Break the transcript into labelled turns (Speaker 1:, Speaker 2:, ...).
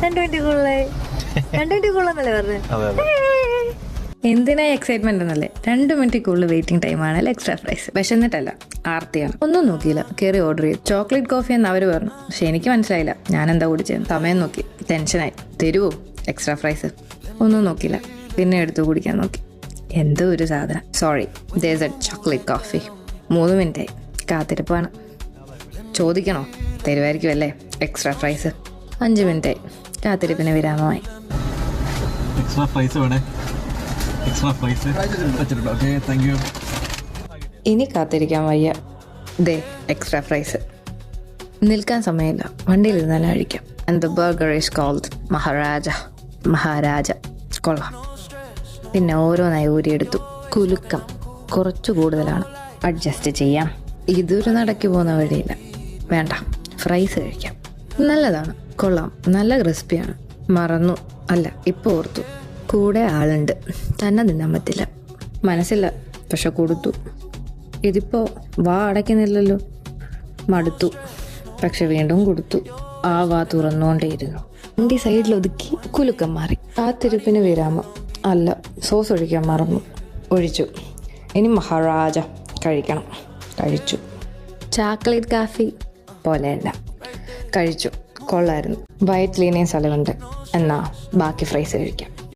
Speaker 1: 2 minute കൂടുതലായി. 2 minute കൂടുതലെന്നല്ലേ പറഞ്ഞത്? എന്തിനാ എക്സൈറ്റ്മെന്റ് എന്നല്ലേ. 2 മിനിറ്റ് കൂടുതൽ വെയിറ്റിംഗ് ടൈമാണ് എക്സ്ട്രാ ഫ്രൈസ്. വിശന്നിട്ടല്ല, ആർത്തിയാണ്. ഒന്നും നോക്കിയില്ല, കയറി ഓർഡർ ചെയ്തു. ചോക്ലേറ്റ് കോഫി എന്ന് അവർ പറഞ്ഞു. പക്ഷെ എനിക്ക് മനസ്സിലായില്ല ഞാൻ എന്താ കുടിച്ചത്. സമയം നോക്കി, ടെൻഷനായി. തരുവോ എക്സ്ട്രാ ഫ്രൈസ്? ഒന്നും നോക്കിയില്ല, പിന്നെ എടുത്തു കുടിക്കാൻ നോക്കി. എന്തോ ഒരു സാധനം. Sorry, there's A chocolate coffee. 3 മിനിറ്റായി, കാത്തിരിപ്പാണ്. ചോദിക്കണോ? തരുമായിരിക്കും അല്ലേ എക്സ്ട്രാ ഫ്രൈസ്. 5 മിനിറ്റായി, കാത്തിരിപ്പിന് വിരാമമായി. ഇനി കാത്തിരിക്കാൻ വയ്യ. ദേ എക്സ്ട്രാ ഫ്രൈസ്. നിൽക്കാൻ സമയമില്ല, വണ്ടിയിൽ നിന്ന് തന്നെ കഴിക്കാം. And the burger is called Maharaja. കൊള്ളാം. പിന്നെ ഓരോന്നായി ഊരിയെടുത്തു. കുലുക്കം കുറച്ചു കൂടുതലാണ്, അഡ്ജസ്റ്റ് ചെയ്യാം. ഇതൊരു നടക്കി പോകുന്ന വഴിയില്ല. വേണ്ട, ഫ്രൈസ് കഴിക്കാം. നല്ലതാണ്, കൊള്ളാം, നല്ല ക്രിസ്പിയാണ്. മറന്നു, അല്ല ഇപ്പോൾ ഓർത്തു, കൂടെ ആളുണ്ട്. തന്നെ തിന്നാൻ പറ്റില്ല. മനസ്സില്ല, പക്ഷെ കൊടുത്തു. ഇതിപ്പോൾ വാ അടയ്ക്കുന്നില്ലല്ലോ. മടുത്തു, പക്ഷെ വീണ്ടും കൊടുത്തു. ആ വാ തുറന്നുകൊണ്ടേയിരുന്നു. വണ്ടി സൈഡിലൊതുക്കി കുലുക്കം മാറി. കാത്തിരിപ്പിന് വിരാമം. അല്ല, സോസ് ഒഴിക്കാൻ മറന്നു. ഒഴിച്ചു. ഇനി മഹാരാജ കഴിക്കണം. കഴിച്ചു. ചോക്ലേറ്റ് കാഫി പോലെയല്ല, കഴിച്ചു. കൊള്ളായിരുന്നു. വയറ്റിലിനെയും സ്ഥലമുണ്ട്. എന്നാൽ ബാക്കി ഫ്രൈസ് കഴിക്കാം.